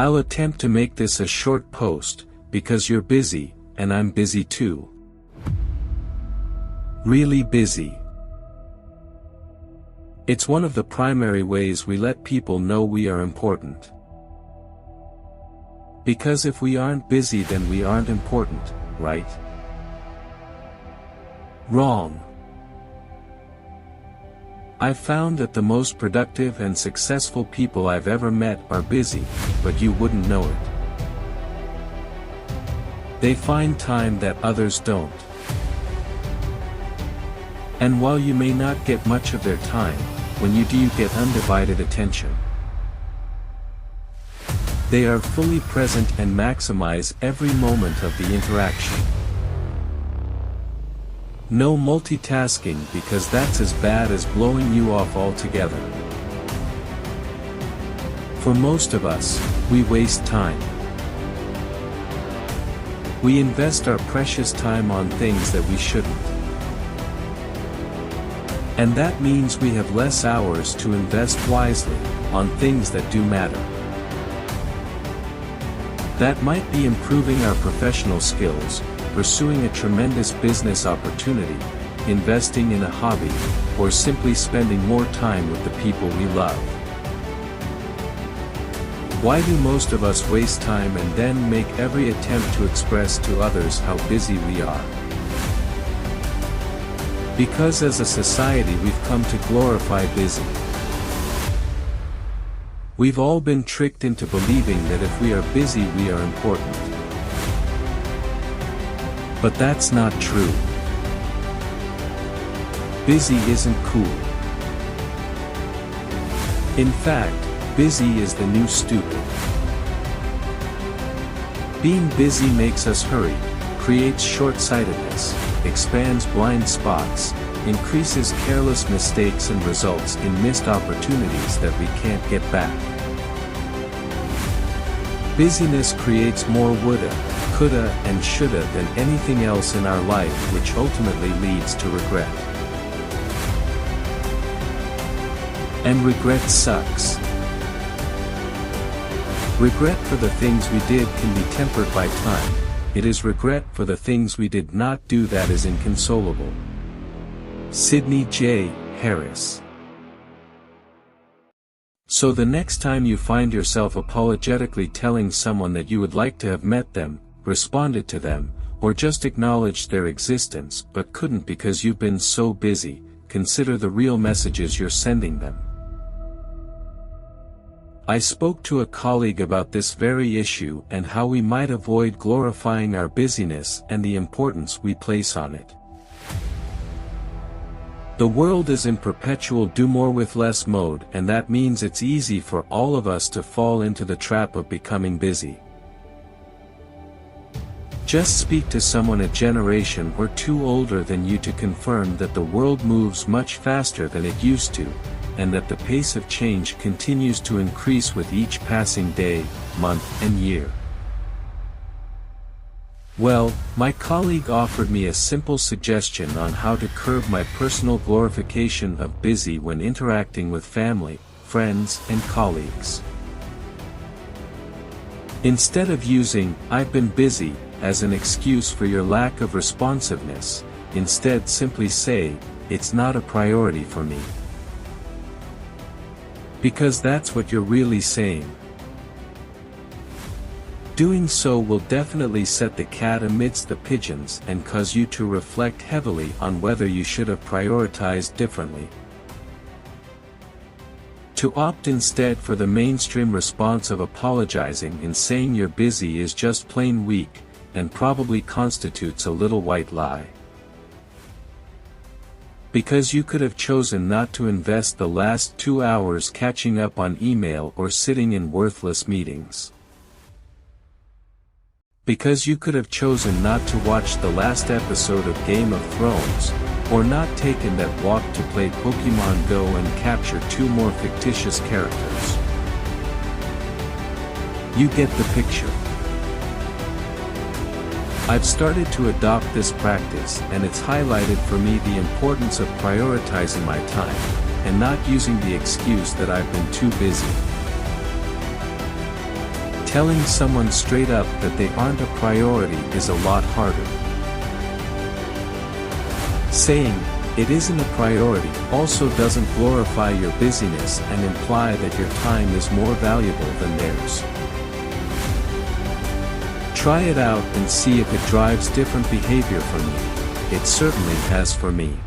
I'll attempt to make this a short post, because you're busy, and I'm busy too. Really busy. It's one of the primary ways we let people know we are important. Because if we aren't busy, then we aren't important, right? Wrong. I've found that the most productive and successful people I've ever met are busy, but you wouldn't know it. They find time that others don't. And while you may not get much of their time, when you do, you get undivided attention. They are fully present and maximize every moment of the interaction. No multitasking, because that's as bad as blowing you off altogether. For most of us, we waste time. We invest our precious time on things that we shouldn't. And that means we have less hours to invest wisely on things that do matter. That might be improving our professional skills, pursuing a tremendous business opportunity, investing in a hobby, or simply spending more time with the people we love. Why do most of us waste time and then make every attempt to express to others how busy we are? Because as a society we've come to glorify busy. We've all been tricked into believing that if we are busy we are important. But that's not true. Busy isn't cool. In fact, busy is the new stupid. Being busy makes us hurry, creates short-sightedness, expands blind spots, increases careless mistakes, and results in missed opportunities that we can't get back. Busyness creates more woulda, coulda, and shoulda than anything else in our life, which ultimately leads to regret. And regret sucks. Regret for the things we did can be tempered by time. It is regret for the things we did not do that is inconsolable. Sidney J. Harris. So the next time you find yourself apologetically telling someone that you would like to have met them, responded to them, or just acknowledged their existence but couldn't because you've been so busy, consider the real messages you're sending them. I spoke to a colleague about this very issue and how we might avoid glorifying our busyness and the importance we place on it. The world is in perpetual do more with less mode, and that means it's easy for all of us to fall into the trap of becoming busy. Just speak to someone a generation or two older than you to confirm that the world moves much faster than it used to, and that the pace of change continues to increase with each passing day, month, and year. Well, my colleague offered me a simple suggestion on how to curb my personal glorification of busy when interacting with family, friends, and colleagues. Instead of using "I've been busy" as an excuse for your lack of responsiveness, instead simply say, "It's not a priority for me." Because that's what you're really saying. Doing so will definitely set the cat amidst the pigeons and cause you to reflect heavily on whether you should have prioritized differently. To opt instead for the mainstream response of apologizing and saying you're busy is just plain weak, and probably constitutes a little white lie. Because you could have chosen not to invest the last 2 hours catching up on email or sitting in worthless meetings. Because you could have chosen not to watch the last episode of Game of Thrones, or not taken that walk to play Pokemon Go and capture 2 more fictitious characters. You get the picture. I've started to adopt this practice, and it's highlighted for me the importance of prioritizing my time, and not using the excuse that I've been too busy. Telling someone straight up that they aren't a priority is a lot harder. Saying, "It isn't a priority," also doesn't glorify your busyness and imply that your time is more valuable than theirs. Try it out and see if it drives different behavior from you. It certainly has for me.